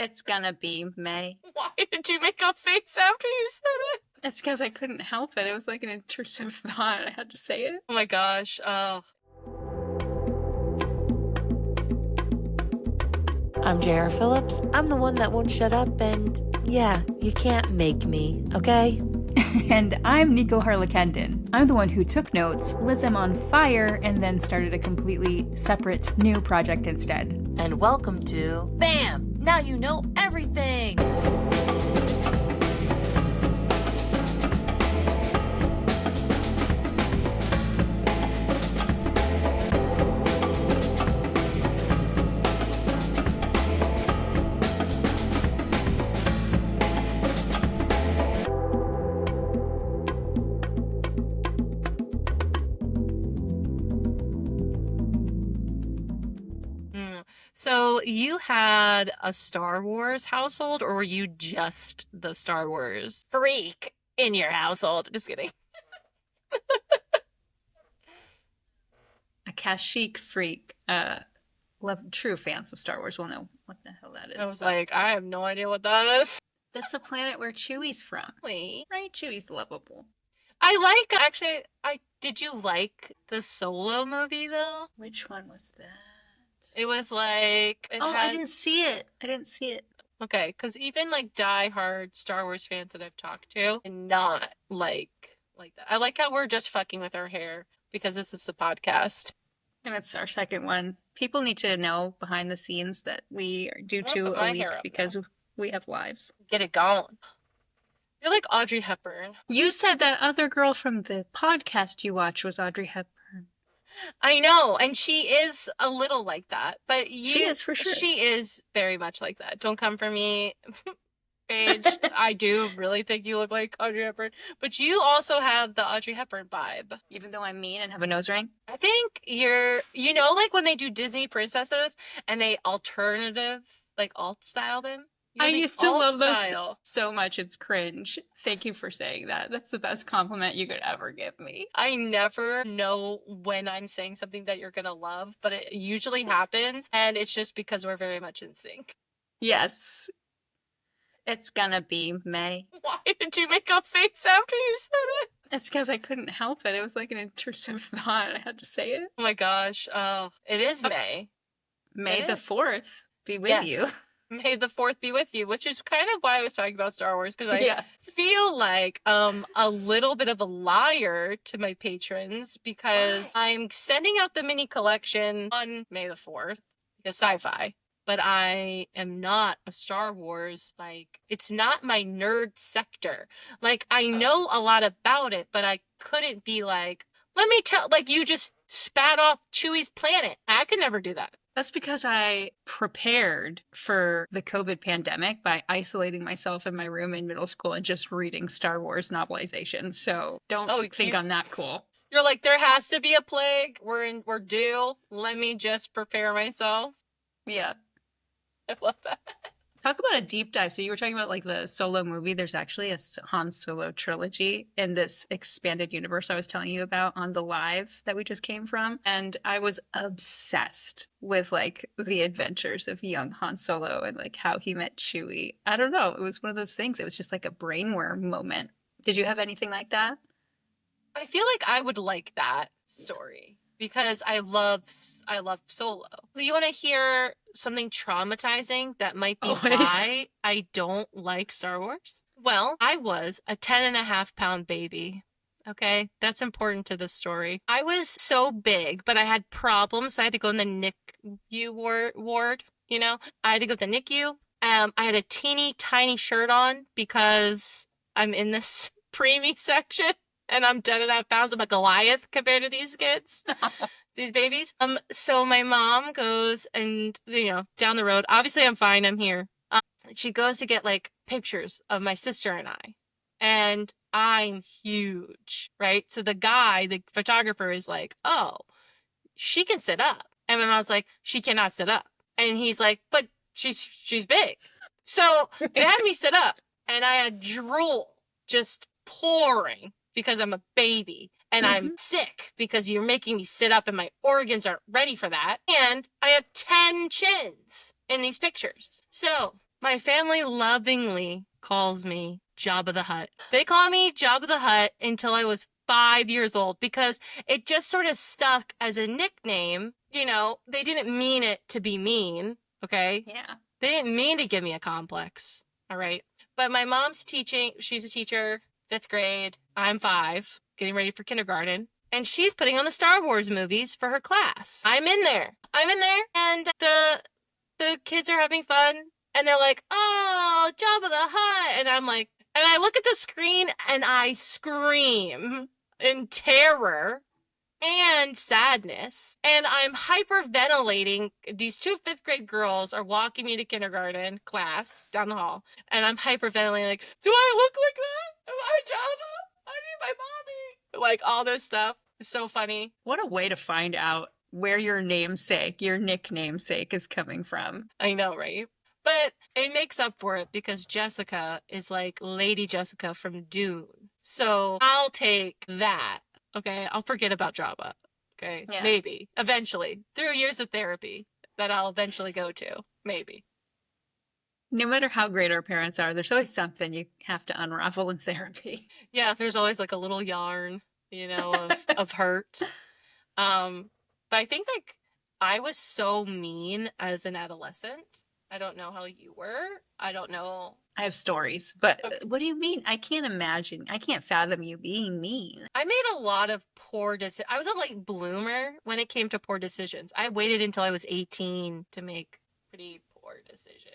It's gonna be May. Why did you make a face after you said it? It's because I couldn't help it. It was like an intrusive thought. I had to say it. Oh my gosh. I'm J.R. Phillips. I'm the one that won't shut up, and yeah, you can't make me, okay? And I'm Nico Harlekenden. I'm the one who took notes, lit them on fire, and then started a completely separate new project instead. And welcome to BAM! Now you know everything! So you had a Star Wars household, or were you just the Star Wars freak in your household? Just kidding. A Kashyyyk freak. True fans of Star Wars will know what the hell that is. I was like, I have no idea what that is. That's the planet where Chewie's from. Wait. Right? Chewie's lovable. Did you like the Solo movie though? Which one was that? It was like... I didn't see it. Okay, because even like die-hard Star Wars fans that I've talked to, and not like that. I like how we're just fucking with our hair because this is the podcast. And it's our second one. People need to know behind the scenes that we do two a week because we have lives. Get it going. You're like Audrey Hepburn. You said that other girl from the podcast you watch was Audrey Hepburn. I know, and she is a little like that, but she is for sure. She is very much like that. Don't come for me, Paige. I do really think you look like Audrey Hepburn, but you also have the Audrey Hepburn vibe. Even though I'm mean and have a nose ring? I think like when they do Disney princesses and they alt style them? I used to love those so much. It's cringe. Thank you for saying that. That's the best compliment you could ever give me. I never know when I'm saying something that you're going to love, but it usually happens. And it's just because we're very much in sync. Yes. It's gonna be May. Why did you make a face after you said it? It's because I couldn't help it. It was like an intrusive thought. I had to say it. Oh my gosh. Oh, it is May. May the 4th be with you. May the 4th be with you, which is kind of why I was talking about Star Wars, because I feel like a little bit of a liar to my patrons, because I'm sending out the mini collection on May the 4th, because sci-fi, but I am not a Star Wars, it's not my nerd sector. I know a lot about it, but I couldn't be let me tell, you just spat off Chewie's planet. I could never do that. That's because I prepared for the COVID pandemic by isolating myself in my room in middle school and just reading Star Wars novelizations. So don't think I'm not cool. You're like, there has to be a plague. We're due. Let me just prepare myself. Yeah. I love that. Talk about a deep dive. So you were talking about the Solo movie. There's actually a Han Solo trilogy in this expanded universe I was telling you about on the live that we just came from. And I was obsessed with the adventures of young Han Solo and how he met Chewie. I don't know. It was one of those things. It was just like a brainworm moment. Did you have anything like that? I feel like I would like that story, because I love Solo. You want to hear something traumatizing that might be why I don't like Star Wars? Well, I was a 10.5-pound baby. Okay, that's important to this story. I was so big, but I had problems. So I had to go in the NICU ward, I had to go to the NICU. I had a teeny tiny shirt on because I'm in this preemie section. And I'm 10.5 pounds. I'm a Goliath compared to these kids, these babies. So my mom goes and, down the road, obviously I'm fine. I'm here. She goes to get pictures of my sister and I, and I'm huge, right? So the photographer is like, oh, she can sit up. And my mom's like, she cannot sit up. And he's like, but she's big. So it had me sit up, and I had drool just pouring because I'm a baby, and I'm sick because you're making me sit up and my organs aren't ready for that. And I have 10 chins in these pictures. So My family lovingly calls me Jabba the Hutt. They call me Jabba the Hutt until I was 5 years old because it just sort of stuck as a nickname. You know, they didn't mean it to be mean, okay? Yeah. They didn't mean to give me a complex, all right? But my mom's teaching, she's a teacher, 5th grade. I'm 5, getting ready for kindergarten. And she's putting on the Star Wars movies for her class. I'm in there, and the kids are having fun. And they're like, oh, Jabba the Hutt. And I'm like, and I look at the screen and I scream in terror and sadness. And I'm hyperventilating. These 2 5th grade girls are walking me to kindergarten class down the hall. And I'm hyperventilating, like, do I look like that? Am I Jabba? I need my mommy. Like, all this stuff. It's so funny. What a way to find out where your namesake, your nicknamesake is coming from. I know, right? But it makes up for it because Jessica is like Lady Jessica from Dune. So I'll take that. Okay, I'll forget about Jabba. Okay, Yeah. Maybe eventually through years of therapy that I'll eventually go to. Maybe. No matter how great our parents are, there's always something you have to unravel in therapy. Yeah, there's always like a little yarn, you know, of hurt. But I think like I was so mean as an adolescent. I don't know how you were. I don't know. I have stories, but what do you mean? I can't imagine. I can't fathom you being mean. I made a lot of poor decisions. I was a late bloomer when it came to poor decisions. I waited until I was 18 to make pretty poor decisions.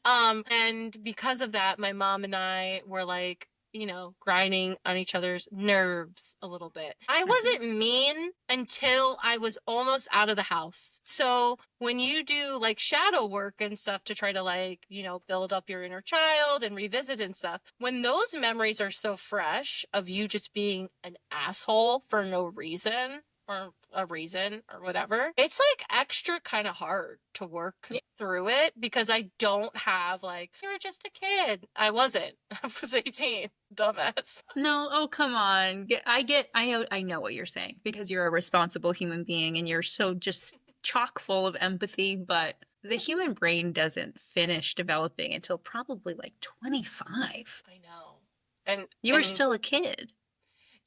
And because of that, my mom and I were like, you know, grinding on each other's nerves a little bit. I wasn't mean until I was almost out of the house. So when you do like shadow work and stuff to try to like, you know, build up your inner child and revisit and stuff, when those memories are so fresh of you just being an asshole for no reason or a reason or whatever, it's like extra kind of hard to work through it because I don't have like, you were just a kid. I wasn't. I was 18. Dumbass. No, oh come on. I know what you're saying because you're a responsible human being and you're so just chock full of empathy, but the human brain doesn't finish developing until probably like 25. I know. And you were still a kid.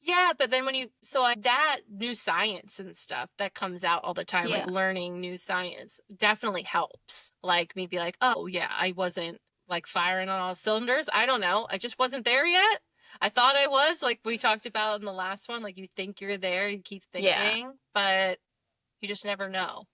Yeah, but then that new science and stuff that comes out all the time, like learning new science definitely helps. Like me be like, oh yeah, I wasn't like firing on all cylinders. I don't know. I just wasn't there yet. I thought I was, like we talked about in the last one, like you think you're there, you keep thinking, but you just never know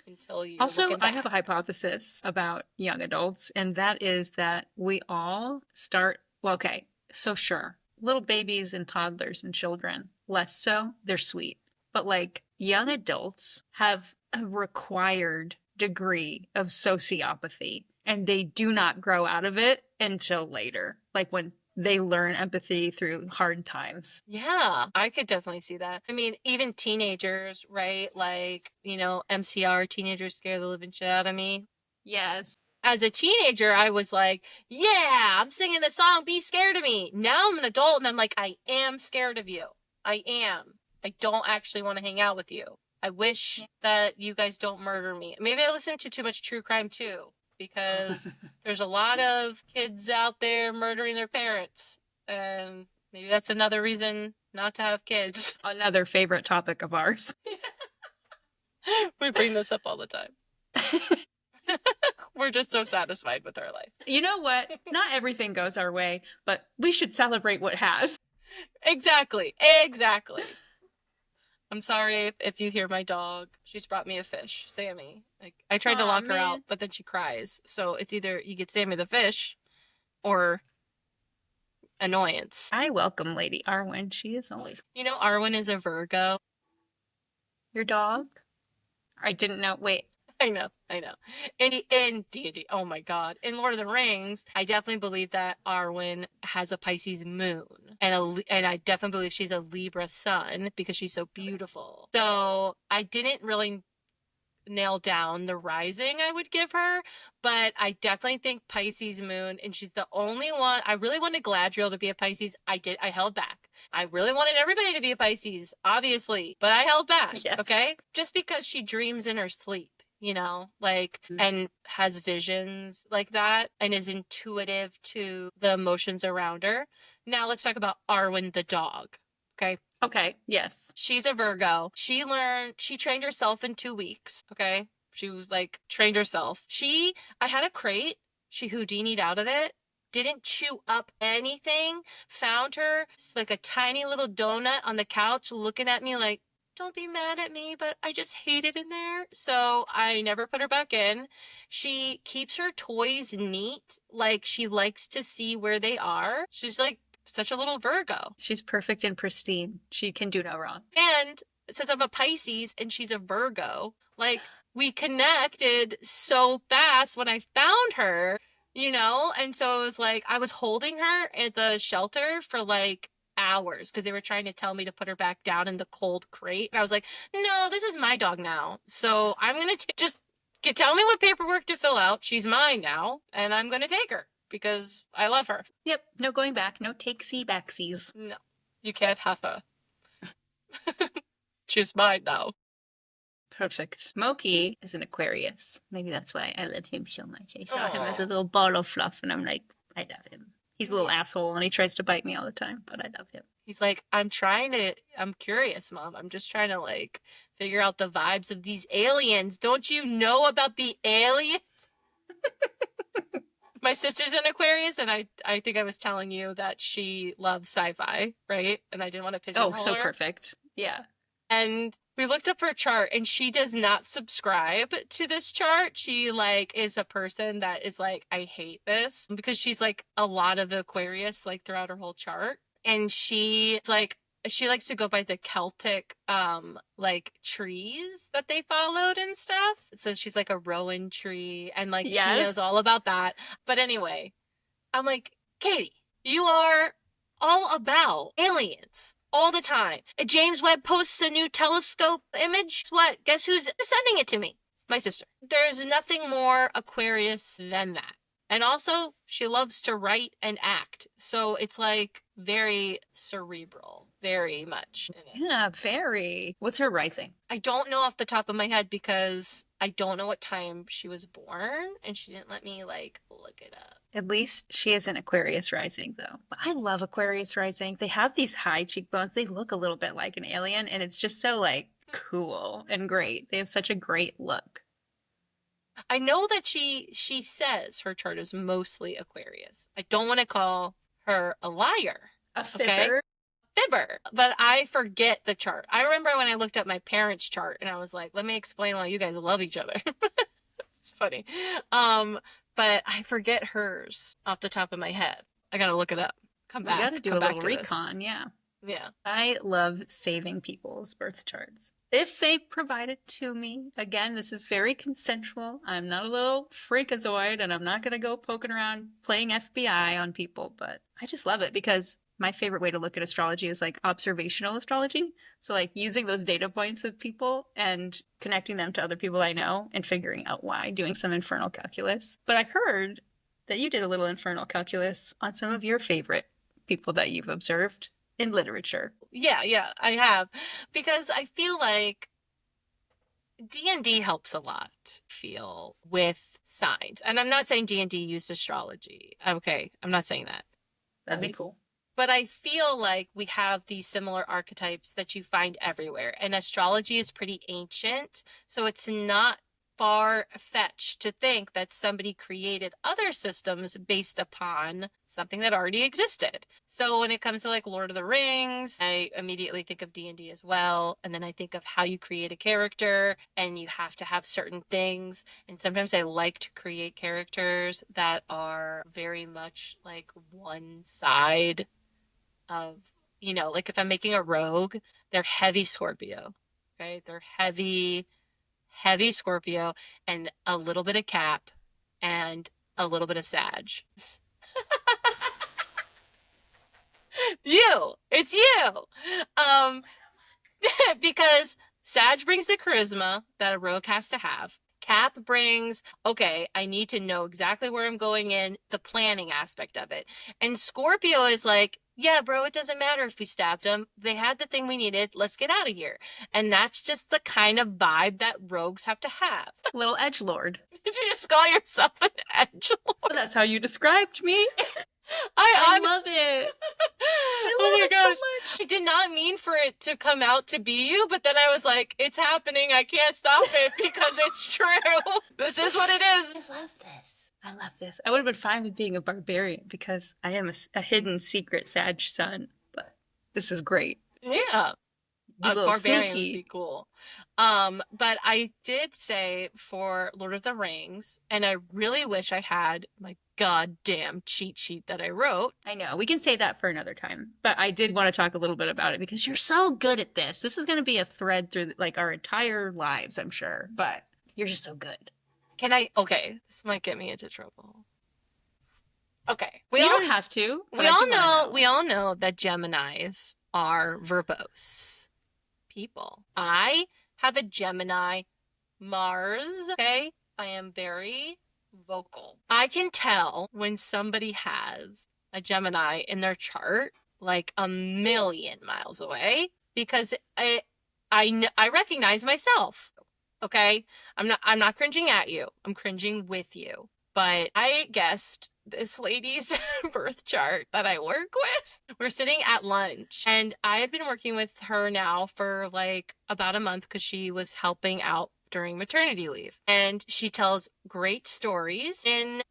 until you Also, look at that. I have a hypothesis about young adults, and that is that we all start, well, okay, so sure. Little babies and toddlers and children, less so, they're sweet. But like young adults have a required degree of sociopathy and they do not grow out of it until later. Like when they learn empathy through hard times. Yeah, I could definitely see that. I mean, even teenagers, right? Like, you know, MCR, teenagers scare the living shit out of me. Yes. As a teenager, I was like, yeah, I'm singing the song, Be Scared of Me. Now I'm an adult and I'm like, I am scared of you. I am. I don't actually want to hang out with you. I wish that you guys don't murder me. Maybe I listen to too much true crime too, because there's a lot of kids out there murdering their parents. And maybe that's another reason not to have kids. Another favorite topic of ours. We bring this up all the time. We're just so satisfied with our life. You know what? Not everything goes our way, but we should celebrate what has. Exactly. I'm sorry if you hear my dog. She's brought me a fish, Sammy. Like I tried to lock her out, but then she cries. So it's either you get Sammy the fish or annoyance. I welcome Lady Arwen. She is always... You know, Arwen is a Virgo. Your dog? I didn't know. Wait. I know. In D&D, oh my god. In Lord of the Rings, I definitely believe that Arwen has a Pisces moon. And I definitely believe she's a Libra sun because she's so beautiful. So I didn't really nail down the rising I would give her, but I definitely think Pisces moon, and she's the only one. I really wanted Galadriel to be a Pisces. I held back. I really wanted everybody to be a Pisces, obviously, but I held back. Yes. Okay? Just because she dreams in her sleep. like, and has visions like that and is intuitive to the emotions around her. Now let's talk about Arwen the dog. Okay. Okay. Yes. She's a Virgo. She trained herself in 2 weeks. Okay. She was like, trained herself. I had a crate. She Houdini'd out of it. Didn't chew up anything. Found her like a tiny little donut on the couch looking at me like, don't be mad at me, but I just hate it in there. So I never put her back in. She keeps her toys neat. Like, she likes to see where they are. She's like such a little Virgo. She's perfect and pristine. She can do no wrong. And since I'm a Pisces and she's a Virgo, like, we connected so fast when I found her, and so it was like I was holding her at the shelter for like hours because they were trying to tell me to put her back down in the cold crate. And I was like, no, this is my dog now. So I'm going to just tell me what paperwork to fill out. She's mine now. And I'm going to take her because I love her. Yep. No going back. No takesy backsies. No, you can't have her. She's mine now. Perfect. Smokey is an Aquarius. Maybe that's why I love him so much. I saw him as a Aw. little ball of fluff, and I'm like, I love him. He's a little asshole, and he tries to bite me all the time, but I love him. He's like, I'm curious, Mom. I'm just trying to like figure out the vibes of these aliens. Don't you know about the aliens? My sister's an Aquarius, and I think I was telling you that she loves sci-fi, right? And I didn't want to pigeonhole Oh, so her. perfect. Yeah. And we looked up her chart, and she does not subscribe to this chart. She like is a person that is like, I hate this, because she's like a lot of Aquarius like throughout her whole chart. And she likes to go by the Celtic like trees that they followed and stuff. So she's like a rowan tree, and like she Yes. knows all about that. But anyway, I'm like, Katie, you are all about aliens all the time. James Webb posts a new telescope image. What? Guess who's sending it to me? My sister. There's nothing more Aquarius than that. And also, she loves to write and act. So it's like very cerebral, very much. In it. Yeah, very. What's her rising? I don't know off the top of my head because I don't know what time she was born, and she didn't let me like look it up. At least she is an Aquarius rising, though. But I love Aquarius rising. They have these high cheekbones. They look a little bit like an alien, and it's just so like cool and great. They have such a great look. I know that she says her chart is mostly Aquarius. I don't want to call her a liar, A Okay. fibber. fibber, but I forget the chart. I remember when I looked up my parents' chart and I was like, let me explain why you guys love each other. It's funny. But I forget hers off the top of my head. I gotta look it up. Come We back. gotta do come a back little to this. recon, yeah. Yeah. I love saving people's birth charts. If they provide it to me, again, this is very consensual. I'm not a little freakazoid, and I'm not going to go poking around playing FBI on people, but I just love it because my favorite way to look at astrology is like observational astrology. So like using those data points of people and connecting them to other people I know and figuring out why, doing some infernal calculus. But I heard that you did a little infernal calculus on some of your favorite people that you've observed in literature. Yeah, I have. Because I feel like D&D helps a lot, feel, with signs. And I'm not saying D&D used astrology. Okay, I'm not saying that. That'd be cool. But I feel like we have these similar archetypes that you find everywhere. And astrology is pretty ancient, so it's not far-fetched to think that somebody created other systems based upon something that already existed. So when it comes to like Lord of the Rings, I immediately think of D&D as well. And then I think of how you create a character, and you have to have certain things. And sometimes I like to create characters that are very much like one side of, like if I'm making a rogue, they're heavy Scorpio, right? They're heavy Scorpio, and a little bit of Cap and a little bit of Sag. It's you. Because Sag brings the charisma that a rogue has to have. Cap brings, okay, I need to know exactly where I'm going in, the planning aspect of it. And Scorpio is like, yeah, bro, it doesn't matter if we stabbed them. They had the thing we needed. Let's get out of here. And that's just the kind of vibe that rogues have to have. Little edgelord. Did you just call yourself an edgelord? That's how you described me. I love it. I oh love my it gosh. so much. I did not mean for it to come out to be you, but then I was like, it's happening. I can't stop it because it's true. This is what it is. I love this. I love this. I would have been fine with being a barbarian because I am a hidden secret Sag sun, but this is great. Yeah. You A little barbarian sneaky. would be cool. But I did say for Lord of the Rings, and I really wish I had my goddamn cheat sheet that I wrote. I know. We can say that for another time. But I did want to talk a little bit about it because you're so good at this. This is going to be a thread through like our entire lives, I'm sure. But you're just so good. Can I? Okay, this might get me into trouble. Okay, You don't have to. but We I do all wanna know. We all know that Geminis are verbose people. I have a Gemini Mars. Okay, I am very vocal. I can tell when somebody has a Gemini in their chart like a million miles away because I recognize myself. Okay, I'm not cringing at you. I'm cringing with you. But I guessed this lady's birth chart that I work with. We're sitting at lunch and I had been working with her now for like about a month because she was helping out during maternity leave. And she tells great stories in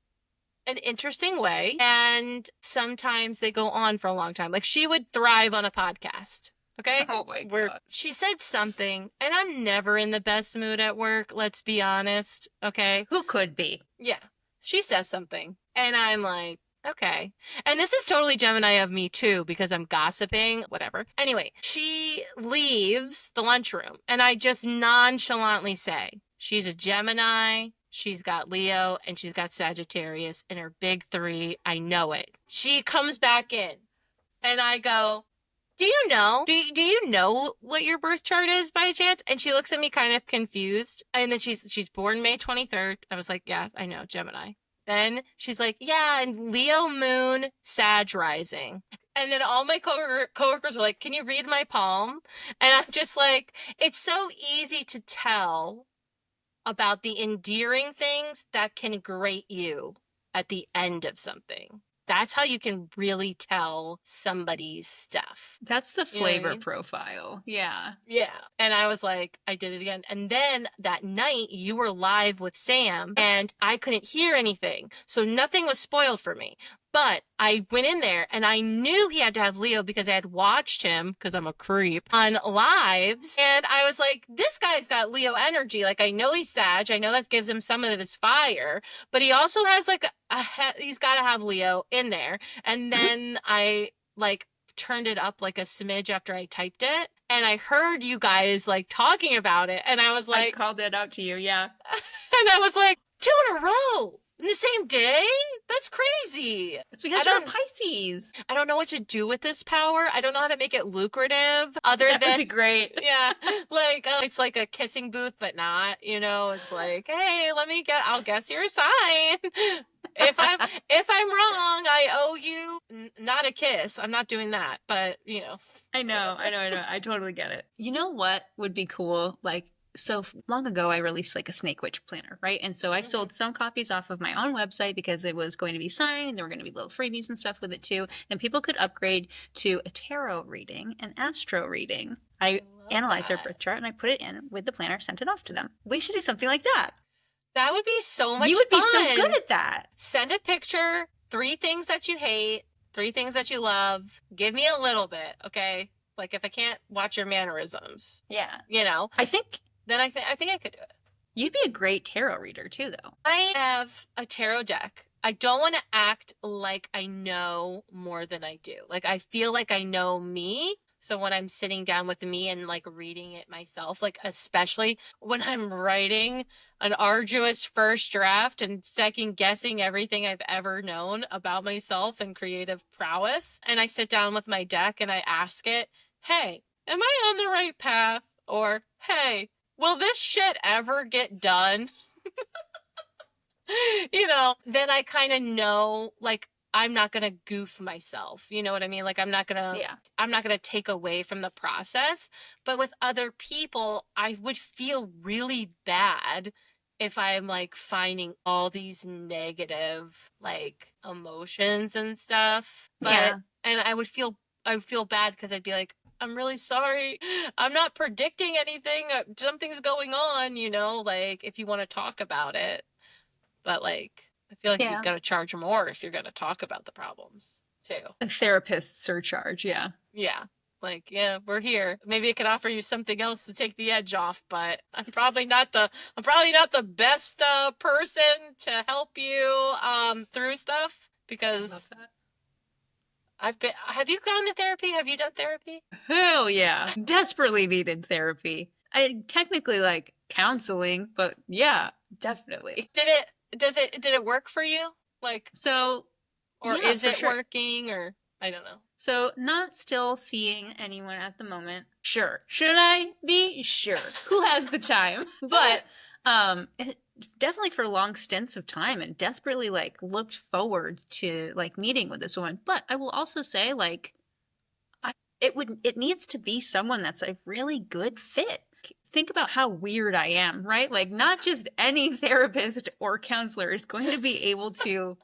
an interesting way. And sometimes they go on for a long time. Like she would thrive on a podcast. Okay? Oh my Where God. she said something, and I'm never in the best mood at work, let's be honest. Okay? Who could be? Yeah. She says something, and I'm like, okay. And this is totally Gemini of me too, because I'm gossiping, whatever. Anyway, she leaves the lunchroom, and I just nonchalantly say, she's a Gemini, she's got Leo, and she's got Sagittarius in her big three. I know it. She comes back in, and I go, do you know? Do you know what your birth chart is by chance? And she looks at me kind of confused. And then she's born May 23rd. I was like, yeah, I know, Gemini. Then she's like, yeah, and Leo moon, Sag rising. And then all my coworkers were like, can you read my palm? And I'm just like, it's so easy to tell about the endearing things that can grate you at the end of something. That's how you can really tell somebody's stuff. That's the You know what I flavor mean? profile. Yeah. Yeah. And I was like, I did it again. And then that night you were live with Sam and I couldn't hear anything. So nothing was spoiled for me. But I went in there and I knew he had to have Leo because I had watched him, because I'm a creep, on lives. And I was like, this guy's got Leo energy. Like, I know he's Sag. I know that gives him some of his fire. But he also has like he's got to have Leo in there. And then I like turned it up like a smidge after I typed it. And I heard you guys like talking about it. And I was I like, called it out to you. Yeah. and I was like, 2 in a row in the same day? That's crazy. It's because you're a Pisces. I don't know what to do with this power. I don't know how to make it lucrative other That would than be great. yeah, like it's like a kissing booth, but not. You know, it's like, hey, I'll guess your sign. If I'm wrong, I owe you not a kiss. I'm not doing that, but you know. I know. I totally get it. You know what would be cool? Like, so long ago, I released like a Snake Witch planner, right? And so I sold some copies off of my own website because it was going to be signed and there were going to be little freebies and stuff with it too. And people could upgrade to a tarot reading and astro reading. I analyzed their birth chart and I put it in with the planner, sent it off to them. We should do something like that. That would be so much You would fun. be so good at that. Send a picture, 3 things that you hate, 3 things that you love. Give me a little bit, okay? Like if I can't watch your mannerisms, Yeah. you know, I think then I think I could do it. you'd be a great tarot reader too, though. I have a tarot deck. I don't want to act like I know more than I do. Like I feel like I know me. So when I'm sitting down with me and like reading it myself, like especially when I'm writing an arduous first draft and second guessing everything I've ever known about myself and creative prowess. And I sit down with my deck and I ask it, hey, am I on the right path? Or, hey, will this shit ever get done? Then I kind of know, like, I'm not going to goof myself. You know what I mean? Like, Yeah. I'm not going to take away from the process. But with other people, I would feel really bad if I'm like finding all these negative like emotions and stuff. Yeah. And I would feel bad because I'd be like, I'm really sorry. I'm not predicting anything. Something's going on, like if you want to talk about it. But like, I feel like you Yeah. gotta charge more if you're gonna talk about the problems too. A therapist surcharge. Yeah. Yeah. Like, yeah, we're here. Maybe I could offer you something else to take the edge off, but I'm probably not the best person to help you through stuff because Love that. have you gone to therapy? Have you done therapy? Hell yeah. Desperately needed therapy. I technically like counseling, but yeah, definitely. Did it work for you? Like, So, or yeah, is for it sure. working, or I don't know. So, not still seeing anyone at the moment. Sure. Should I be? Sure. Who has the time? But it, definitely for long stints of time and desperately like looked forward to like meeting with this woman. But I will also say like it needs to be someone that's a really good fit. Think about how weird I am, right? Like not just any therapist or counselor is going to be able to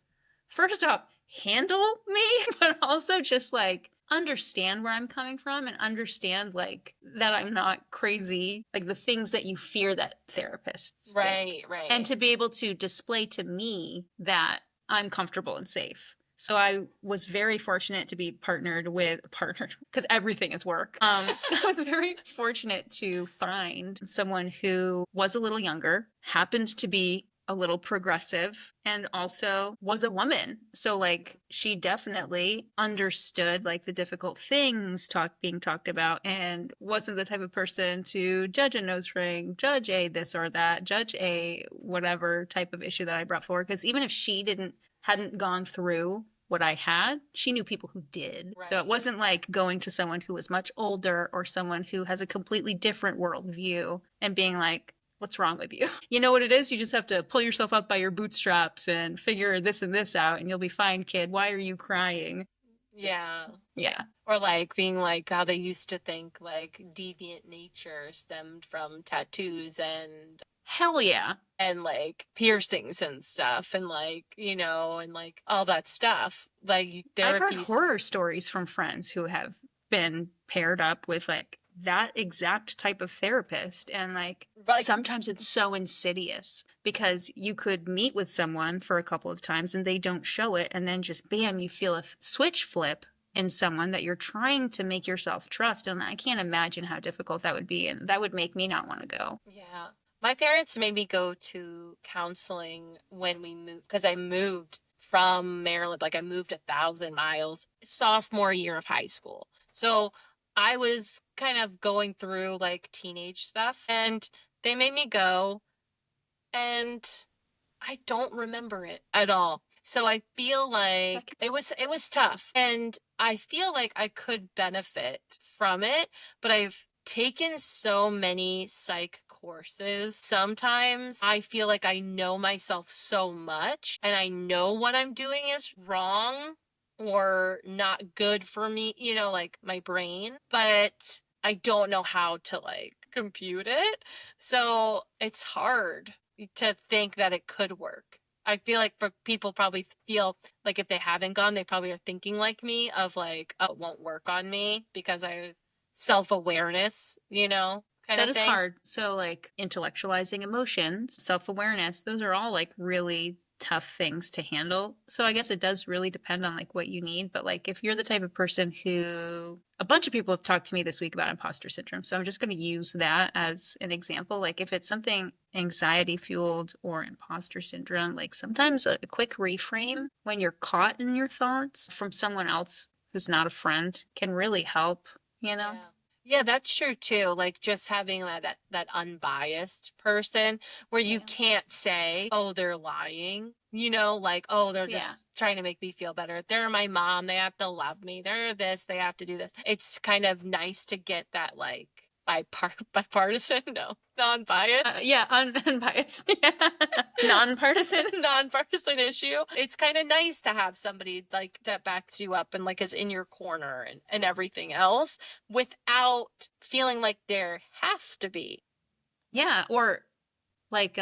first off handle me, but also just like understand where I'm coming from and understand like that I'm not crazy, like the things that you fear that therapists think. Right. And to be able to display to me that I'm comfortable and safe. So I was very fortunate to be partnered because everything is work. I was very fortunate to find someone who was a little younger, happened to be a little progressive, and also was a woman. So like she definitely understood like the difficult things being talked about and wasn't the type of person to judge a nose ring, judge a this or that, judge a whatever type of issue that I brought forward. Because even if she hadn't gone through what I had, she knew people who did. Right. So it wasn't like going to someone who was much older or someone who has a completely different worldview and being like, what's wrong with you? You know what it is? You just have to pull yourself up by your bootstraps and figure this and this out and you'll be fine, kid. Why are you crying? Yeah. Yeah. Or like being like how they used to think like deviant nature stemmed from tattoos and Hell yeah. like piercings and stuff and like, and like all that stuff. Like I've heard therapies. horror stories from friends who have been paired up with like that exact type of therapist, and like sometimes it's so insidious because you could meet with someone for a couple of times and they don't show it, and then just bam, you feel a switch flip in someone that you're trying to make yourself trust, and I can't imagine how difficult that would be, and that would make me not want to go. Yeah. My parents made me go to counseling when we moved, because I moved from Maryland. Like I moved 1,000 miles sophomore year of high school. So I was kind of going through like teenage stuff, and they made me go, and I don't remember it at all. So I feel like it was tough, and I feel like I could benefit from it, but I've taken so many psych courses. Sometimes I feel like I know myself so much and I know what I'm doing is wrong or not good for me, like my brain, but I don't know how to like compute it. So it's hard to think that it could work. I feel like people probably feel like if they haven't gone, they probably are thinking like me of like, oh, it won't work on me because I self-awareness, kind of thing. That is hard. So like intellectualizing emotions, self-awareness, those are all like really tough things to handle. So I guess it does really depend on like what you need. But like if you're the type of person who a bunch of people have talked to me this week about imposter syndrome. So I'm just going to use that as an example. Like if it's something anxiety fueled or imposter syndrome, like sometimes a quick reframe when you're caught in your thoughts from someone else who's not a friend can really help, Yeah, that's true too. Like just having that unbiased person where you can't say, oh, they're lying, like, oh, they're just trying to make me feel better. They're my mom. They have to love me. They're this, they have to do this. It's kind of nice to get that like bipartisan, no, non-biased. Yeah, unbiased. Yeah. Non-partisan. Non-partisan issue. It's kind of nice to have somebody like that backs you up and like is in your corner and everything else without feeling like there have to be. Yeah, or like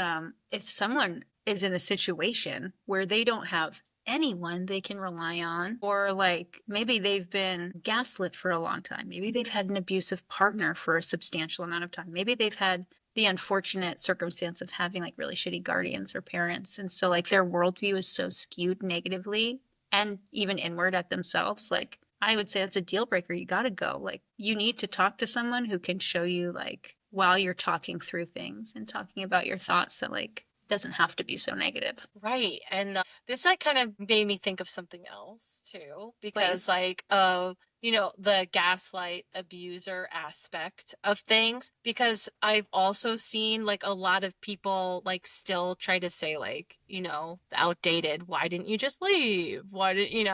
if someone is in a situation where they don't have anyone they can rely on, or like maybe they've been gaslit for a long time, maybe they've had an abusive partner for a substantial amount of time, maybe they've had the unfortunate circumstance of having like really shitty guardians or parents, and so like their worldview is so skewed negatively and even inward at themselves, like I would say that's a deal breaker. You got to go. Like, you need to talk to someone who can show you, like, while you're talking through things and talking about your thoughts, that, like, doesn't have to be so negative. Right. And this like kind of made me think of something else too, because Please. like the gaslight abuser aspect of things, because I've also seen like a lot of people like still try to say like, outdated, why didn't you just leave? Why did,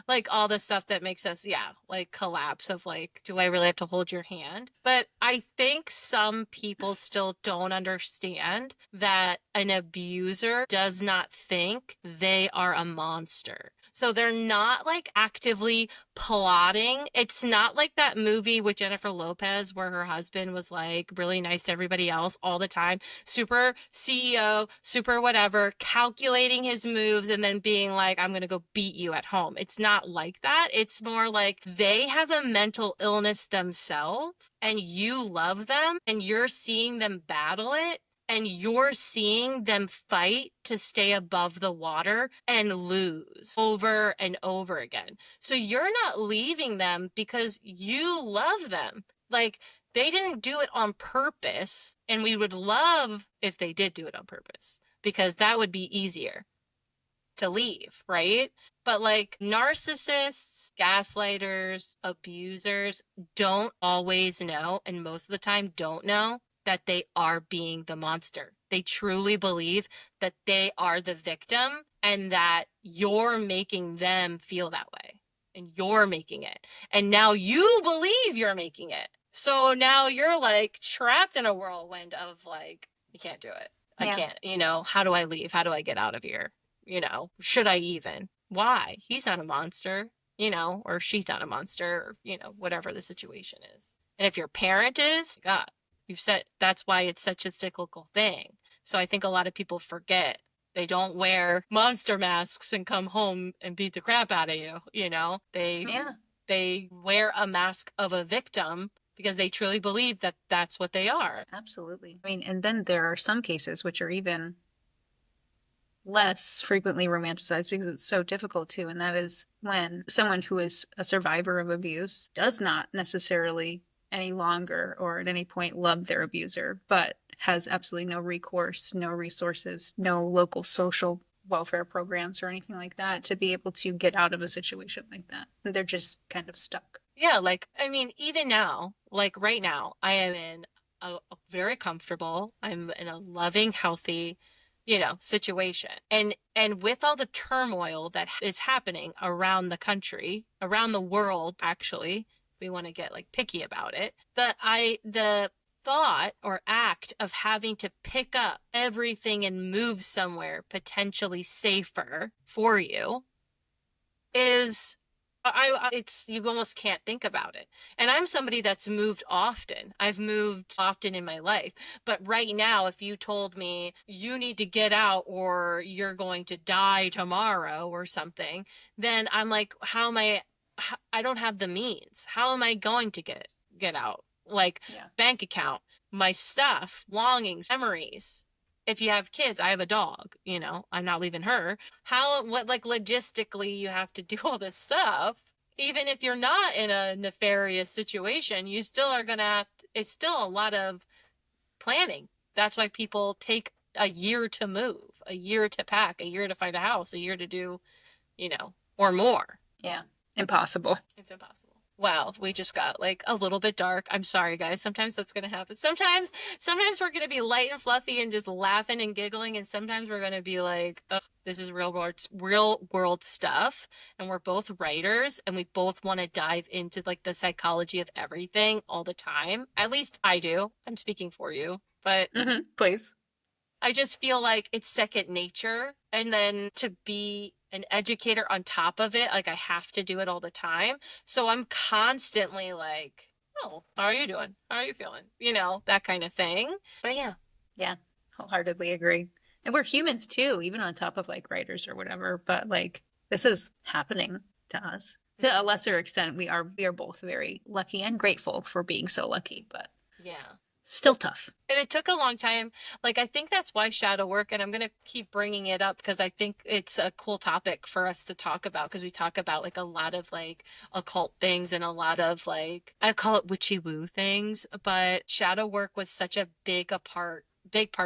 like all the stuff that makes us, like collapse of like, do I really have to hold your hand? But I think some people still don't understand that an abuser does not think they are a monster. So they're not like actively plotting. It's not like that movie with Jennifer Lopez where her husband was like really nice to everybody else all the time, super CEO, super whatever, calculating his moves and then being like, I'm going to go beat you at home. It's not like that. It's more like they have a mental illness themselves and you love them and you're seeing them battle it. And you're seeing them fight to stay above the water and lose over and over again. So you're not leaving them because you love them. Like, they didn't do it on purpose. And we would love if they did do it on purpose, because that would be easier to leave, right? But like narcissists, gaslighters, abusers don't always know, and most of the time don't know, that they are being the monster. They truly believe that they are the victim and that you're making them feel that way and you're making it. And now you believe you're making it. So now you're like trapped in a whirlwind of like, I can't do it. I can't, how do I leave? How do I get out of here? Should I even? Why? He's not a monster, or she's not a monster, or, whatever the situation is. And if your parent is, God, you've said that's why it's such a cyclical thing. So I think a lot of people forget. They don't wear monster masks and come home and beat the crap out of you. They wear a mask of a victim because they truly believe that that's what they are. Absolutely. I mean, and then there are some cases which are even less frequently romanticized because it's so difficult to, and that is when someone who is a survivor of abuse does not necessarily any longer or at any point love their abuser, but has absolutely no recourse, no resources, no local social welfare programs or anything like that to be able to get out of a situation like that. They're just kind of stuck. Yeah, even now, like right now, I am in a very comfortable, I'm in a loving, healthy, situation. And with all the turmoil that is happening around the country, around the world, actually, we want to get like picky about it. The thought or act of having to pick up everything and move somewhere potentially safer for you is you almost can't think about it. And I'm somebody that's moved often. I've moved often in my life. But right now, if you told me you need to get out or you're going to die tomorrow or something, then I'm like, I don't have the means. How am I going to get out? Like bank account, my stuff, longings, memories. If you have kids, I have a dog, I'm not leaving her. Logistically you have to do all this stuff. Even if you're not in a nefarious situation, you still are going to it's still a lot of planning. That's why people take a year to move, a year to pack, a year to find a house, a year to do, or more. Yeah. Impossible. It's impossible. Wow, we just got like a little bit dark. I'm sorry, guys. Sometimes that's gonna happen. Sometimes we're gonna be light and fluffy and just laughing and giggling, and sometimes we're gonna be like, "Ugh, this is real world stuff." And we're both writers, and we both want to dive into like the psychology of everything all the time. At least I do. I'm speaking for you, but Please. I just feel like it's second nature. And then to be an educator on top of it, like I have to do it all the time. So I'm constantly like, oh, how are you doing? How are you feeling? You know, that kind of thing. But yeah. Yeah, wholeheartedly agree. And we're humans too, even on top of like writers or whatever. But like this is happening to us. To a lesser extent, we are both very lucky and grateful for being so lucky, but Yeah. still tough. And it took a long time. Like, I think that's why shadow work, and I'm going to keep bringing it up because I think it's a cool topic for us to talk about, because we talk about like a lot of like occult things and a lot of like, I call it witchy woo things, but shadow work was such a big part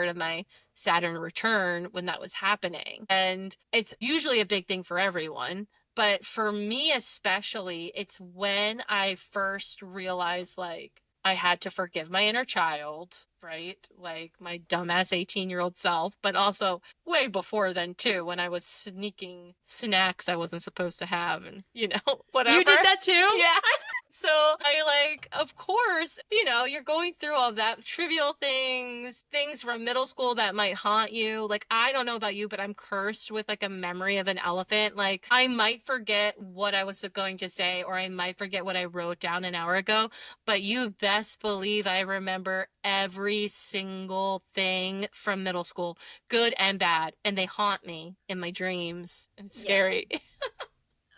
of my Saturn return when that was happening. And it's usually a big thing for everyone. But for me especially, it's when I first realized like I had to forgive my inner child, right? Like my dumbass 18-year-old self, but also way before then too, when I was sneaking snacks I wasn't supposed to have and, you know, whatever. You did that too? Yeah. So I like, of course, you know, you're going through all that trivial things from middle school that might haunt you. Like, I don't know about you, but I'm cursed with like a memory of an elephant. Like, I might forget what I was going to say, or I might forget what I wrote down an hour ago, but you best believe I remember every single thing from middle school, good and bad, and they haunt me in my dreams. It's scary.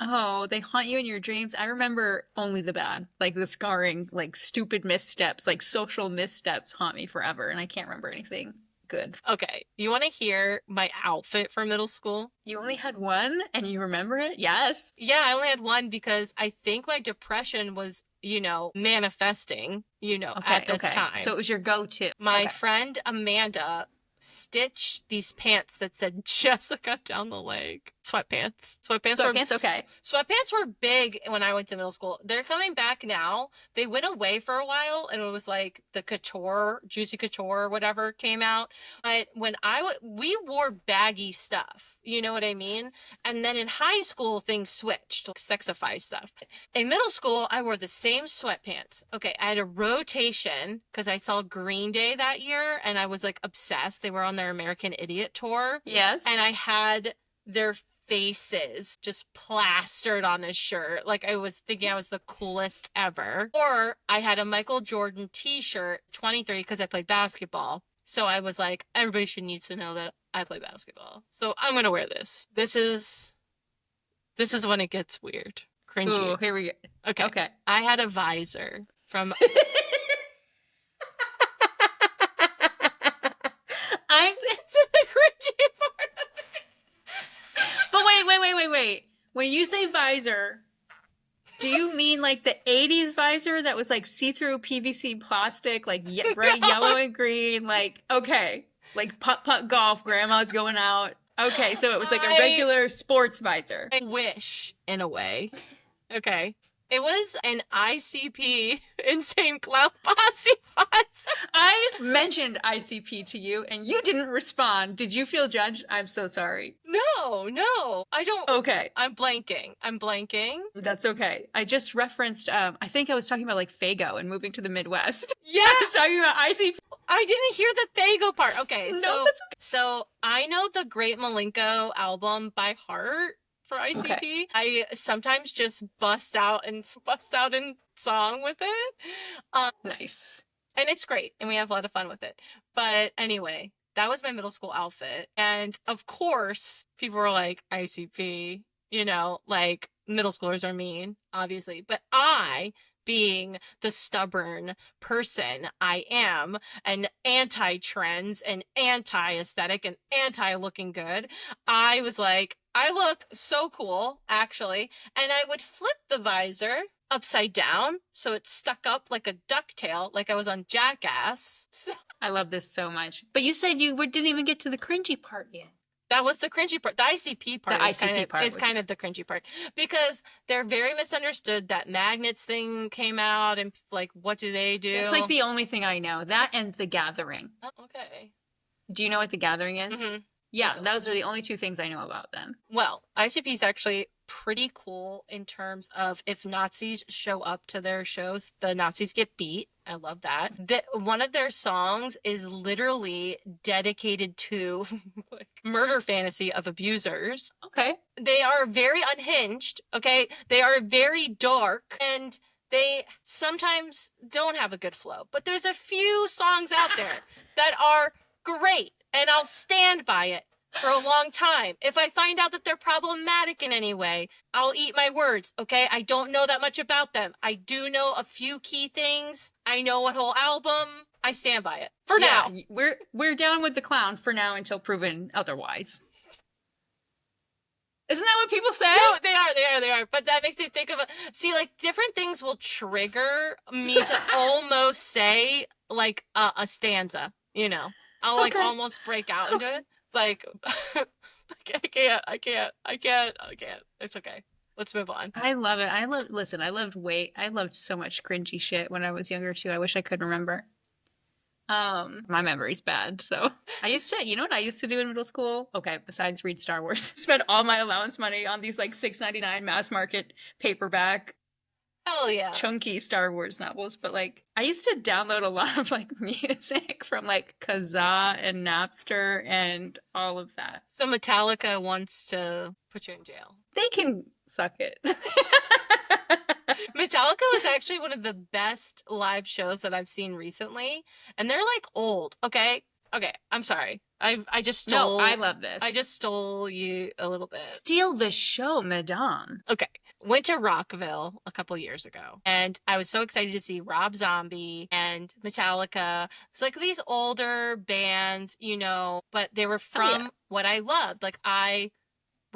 Oh, they haunt you in your dreams. I remember only the bad, like the scarring, like stupid missteps, like social missteps haunt me forever, and I can't remember anything good. Okay, you want to hear my outfit for middle school? You only had one and you remember it? Yes. Yeah, I only had one because I think my depression was, you know, manifesting, you know, at this time. So it was your go-to. My friend Amanda stitched these pants that said Jessica down the leg. Sweatpants. Sweatpants were big when I went to middle school. They're coming back now. They went away for a while, and it was like the couture, Juicy Couture, whatever came out. But when we wore baggy stuff, you know what I mean? And then in high school, things switched, like sexify stuff. In middle school, I wore the same sweatpants. Okay, I had a rotation because I saw Green Day that year, and I was like obsessed. They were on their American Idiot tour. Yes. And I had their faces just plastered on this shirt. Like, I was thinking I was the coolest ever. Or I had a Michael Jordan t-shirt, 23, because I played basketball. So I was like, everybody should need to know that I play basketball. So I'm going to wear this. This is when it gets weird. Cringy. Ooh, here we go. Okay. I had a visor from... It's the cringy part of it. But wait. When you say visor, do you mean like the 80s visor that was like see-through PVC plastic, like bright yellow and green, like, okay, like putt-putt golf, grandma's going out. Okay, so it was like a regular sports visor. I wish, in a way. Okay. It was an ICP, Insane Clown Posse visor. I mentioned ICP to you and you didn't respond. Did you feel judged? I'm so sorry. No. I don't. Okay. I'm blanking. That's okay. I just referenced, I think I was talking about like Fago and moving to the Midwest. Yeah. I was talking about ICP. I didn't hear the Fago part. Okay. No, So, that's okay. so I know the Great Malenko album by heart for ICP. Okay. I sometimes just bust out in song with it. Nice. And it's great, and we have a lot of fun with it. But anyway, that was my middle school outfit. And of course, people were like, ICP, you know, like middle schoolers are mean, obviously. But I, being the stubborn person I am, and anti-trends and anti-aesthetic and anti-looking good, I was like, I look so cool, actually. And I would flip the visor upside down so it stuck up like a ducktail, like I was on Jackass. I love this so much. But you said you didn't even get to the cringy part yet. That was the cringy part. The ICP part The is kind ICP of part is was- kind of the cringy part because they're very misunderstood. That magnets thing came out, and like, what do they do? It's like the only thing I know. That and The Gathering. Oh, okay. Do you know what The Gathering is? hmm Yeah, those are the only two things I know about them. Well, ICP is actually pretty cool in terms of if Nazis show up to their shows, the Nazis get beat. I love that. One of their songs is literally dedicated to like murder fantasy of abusers. Okay. They are very unhinged, okay? They are very dark and they sometimes don't have a good flow. But there's a few songs out there that are great and I'll stand by it for a long time. If I find out that they're problematic in any way, I'll eat my words, okay? I don't know that much about them. I do know a few key things. I know a whole album. I stand by it. For now. We're down with the clown for now until proven otherwise. Isn't that what people say? No, they are. But that makes me think of like different things will trigger me to almost say like a stanza, you know. I'll like almost break out into it. Like I can't. It's okay. Let's move on. I love it. I loved so much cringy shit when I was younger too. I wish I could remember. My memory's bad, so you know what I used to do in middle school? Okay, besides read Star Wars, spend all my allowance money on these like $6.99 mass market paperback Hell yeah. chunky Star Wars novels, but like I used to download a lot of like music from like Kazaa and Napster and all of that. So Metallica wants to put you in jail. They can suck it. Metallica was actually one of the best live shows that I've seen recently, and they're like old. Okay, I'm sorry. I just stole. No, I love this. I just stole you a little bit. Steal the show, madame. Okay. Went to Rockville a couple years ago, and I was so excited to see Rob Zombie and Metallica. It's like these older bands, you know, but they were from what I loved. Like I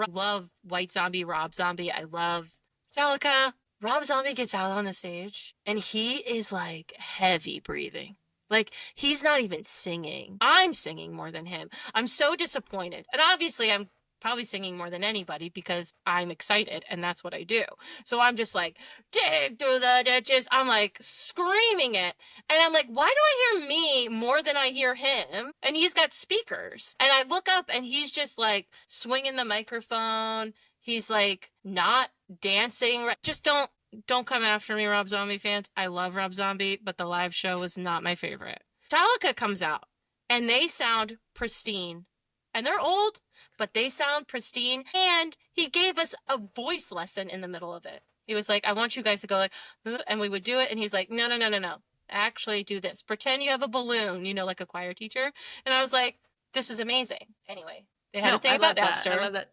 love White Zombie, Rob Zombie. I love Metallica. Rob Zombie gets out on the stage, and he is like heavy breathing. Like, he's not even singing. I'm singing more than him. I'm so disappointed. And obviously, I'm probably singing more than anybody because I'm excited and that's what I do. So I'm just like, dig through the ditches. I'm like screaming it. And I'm like, why do I hear me more than I hear him? And he's got speakers. And I look up and he's just like swinging the microphone. He's like not dancing. Just don't come after me, Rob Zombie fans. I love Rob Zombie, but the live show was not my favorite. Metallica comes out, and they sound pristine. And they're old, but they sound pristine. And he gave us a voice lesson in the middle of it. He was like, I want you guys to go like, and we would do it. And he's like, no. Actually do this. Pretend you have a balloon, you know, like a choir teacher. And I was like, this is amazing. Anyway, they had a thing about that. I love that.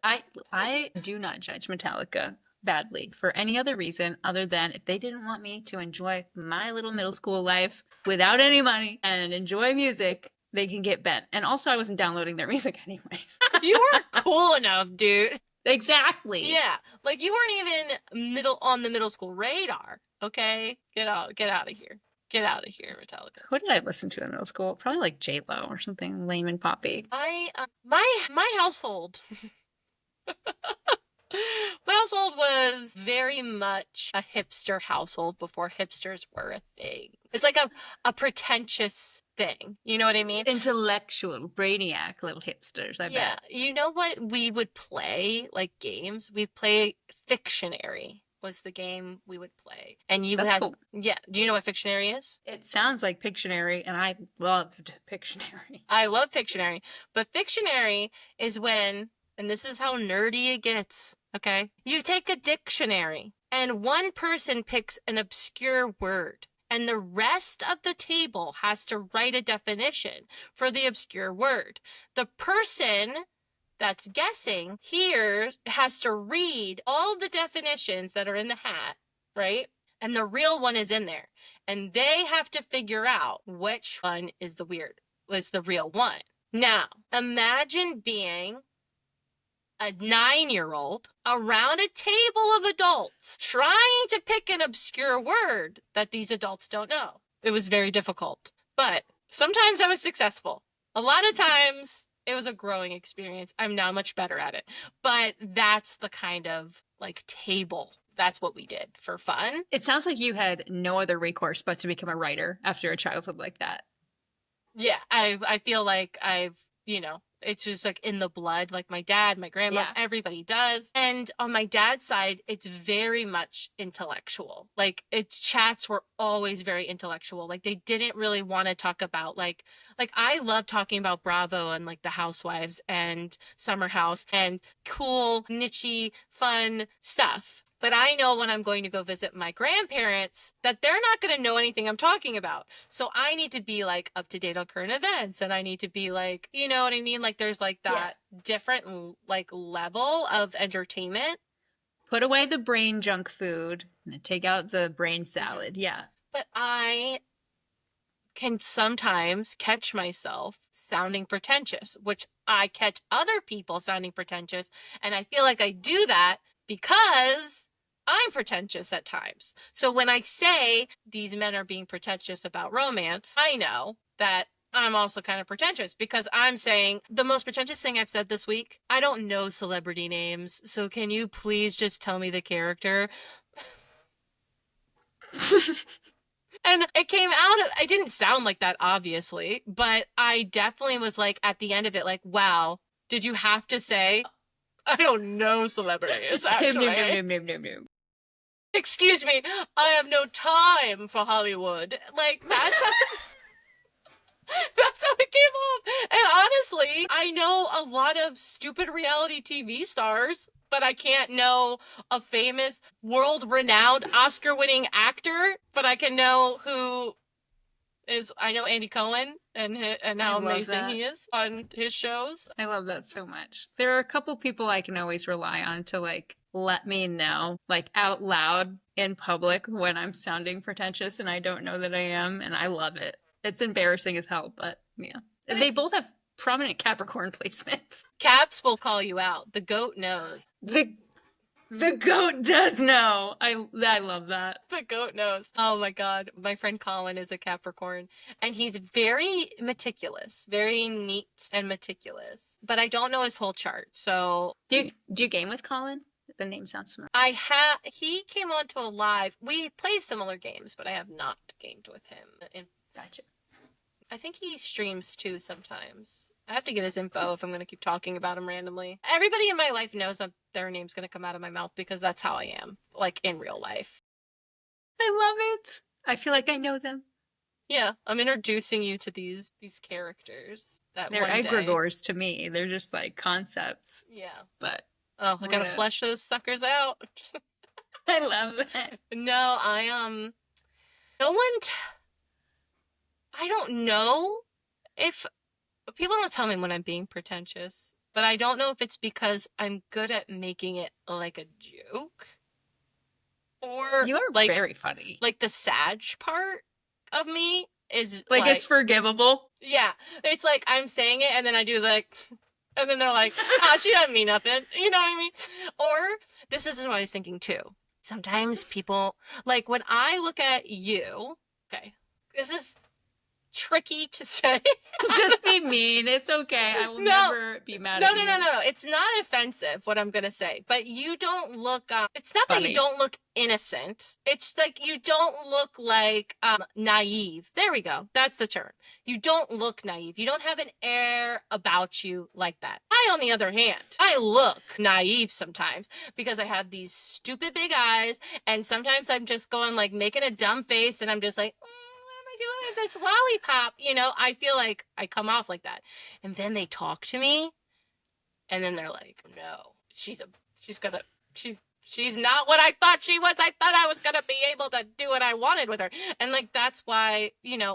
I do not judge Metallica badly for any other reason other than if they didn't want me to enjoy my little middle school life without any money and enjoy music, they can get bent. And also I wasn't downloading their music anyways. You weren't cool enough, dude. Exactly. Yeah. Like you weren't even on the middle school radar. Okay? Get out of here. Get out of here, Metallica. Who did I listen to in middle school? Probably like J-Lo or something lame and poppy. My household my household was very much a hipster household before hipsters were a thing. It's like a pretentious thing. You know what I mean? Intellectual, brainiac little hipsters, I bet. You know what we would play, like games? We'd play Fictionary was the game we would play. And That's cool. Yeah. Do you know what Fictionary is? It sounds like Pictionary, and I loved Pictionary. I love Pictionary. But Fictionary is when, and this is how nerdy it gets, okay? You take a dictionary, and one person picks an obscure word, and the rest of the table has to write a definition for the obscure word. The person that's guessing here has to read all the definitions that are in the hat, right? And the real one is in there. And they have to figure out which one is the real one. Now, imagine being a 9-year-old around a table of adults trying to pick an obscure word that these adults don't know. It was very difficult, but sometimes I was successful. A lot of times it was a growing experience. I'm now much better at it. But that's the kind of like table. That's what we did for fun. It sounds like you had no other recourse but to become a writer after a childhood like that. Yeah, I feel like I've, it's just like in the blood, like my dad, my grandma, Yeah. everybody does. And on my dad's side, it's very much intellectual. Like chats were always very intellectual. Like they didn't really want to talk about like I love talking about Bravo and like the Housewives and Summer House and cool, nichey, fun stuff. But I know when I'm going to go visit my grandparents that they're not going to know anything I'm talking about. So I need to be like up to date on current events, and I need to be like, you know what I mean? Like there's like that different like level of entertainment. Put away the brain junk food and take out the brain salad. Yeah. But I can sometimes catch myself sounding pretentious, which I catch other people sounding pretentious. And I feel like I do that because I'm pretentious at times. So when I say these men are being pretentious about romance, I know that I'm also kind of pretentious because I'm saying the most pretentious thing I've said this week. I don't know celebrity names. So can you please just tell me the character? And it came out of, it didn't sound like that, obviously, but I definitely was like, at the end of it, like, wow, did you have to say, I don't know celebrities, actually. No. Excuse me, I have no time for Hollywood. Like, that's how, that's how it came off. And honestly, I know a lot of stupid reality TV stars, but I can't know a famous, world-renowned, Oscar-winning actor, but I can know who is, I know Andy Cohen and how amazing he is on his shows. I love that so much. There are a couple people I can always rely on to like let me know, like out loud in public when I'm sounding pretentious and I don't know that I am, and I love it. It's embarrassing as hell, but yeah. They both have prominent Capricorn placements. Caps will call you out. The goat knows. The goat does know. I love that. The goat knows. Oh my God. My friend Colin is a Capricorn and he's very meticulous, very neat and meticulous, but I don't know his whole chart. So do you game with Colin? The name sounds familiar. He came onto a live. We play similar games, but I have not gamed with him. Gotcha. I think he streams too sometimes. I have to get his info if I'm going to keep talking about him randomly. Everybody in my life knows that their name's going to come out of my mouth because that's how I am, like in real life. I love it. I feel like I know them. Yeah, I'm introducing you to these characters. They're egregores to me. They're just like concepts. Yeah. But I gotta flesh those suckers out. I love it. No, no one. I don't know if people don't tell me when I'm being pretentious, but I don't know if it's because I'm good at making it like a joke, or you are like very funny. Like the Sag part of me is like it's forgivable. Yeah, it's like I'm saying it and then I do like, and then they're like, she doesn't mean nothing. You know what I mean? Or this is what I was thinking too. Sometimes people like when I look at you. Okay, this is tricky to say. Just be mean. It's okay. I will never be mad at you. No. It's not offensive what I'm going to say, but you don't look, it's not funny. That you don't look innocent. It's like you don't look like naive. There we go. That's the term. You don't look naive. You don't have an air about you like that. I, on the other hand, I look naive sometimes because I have these stupid big eyes and sometimes I'm just going like making a dumb face and I'm just like, doing with this lollipop, I feel like I come off like that. And then they talk to me and then they're like, no, she's not what I thought she was. I thought I was going to be able to do what I wanted with her. And like, that's why,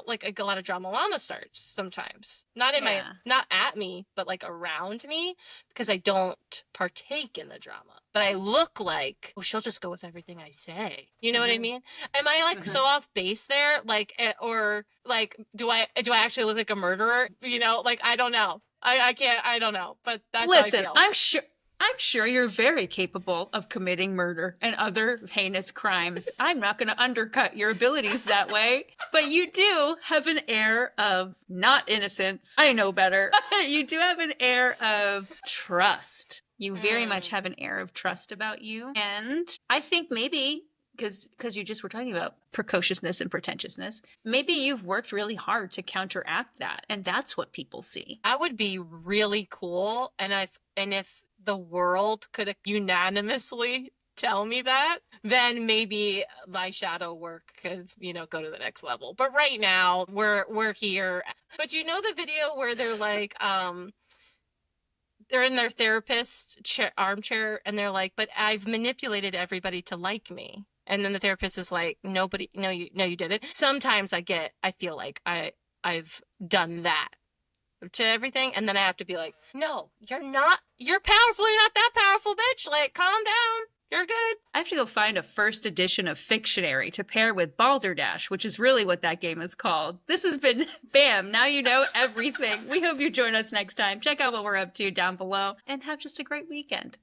like a lot of drama llama starts sometimes. Not at me, but like around me because I don't partake in the drama. But I look like, she'll just go with everything I say. You know what I mean? Am I like so off base there? Like, or like, do I actually look like a murderer? Like, I don't know. I can't, I don't know. But that's how I feel. I'm sure you're very capable of committing murder and other heinous crimes. I'm not going to undercut your abilities that way. But you do have an air of not innocence. I know better. You do have an air of trust. You very much have an air of trust about you. And I think maybe because you just were talking about precociousness and pretentiousness, maybe you've worked really hard to counteract that, and that's what people see. I would be really cool, and if the world could unanimously tell me that, then maybe my shadow work could, go to the next level. But right now, we're here. But you know the video where they're like, they're in their therapist armchair, and they're like, but I've manipulated everybody to like me. And then the therapist is like, no, you didn't. Sometimes I feel like I've done that to everything. And then I have to be like, no, you're powerful. You're not that powerful, bitch. Like, calm down. You're good. I have to go find a first edition of Fictionary to pair with Balderdash, which is really what that game is called. This has been BAM. Now you know everything. We hope you join us next time. Check out what we're up to down below and have just a great weekend.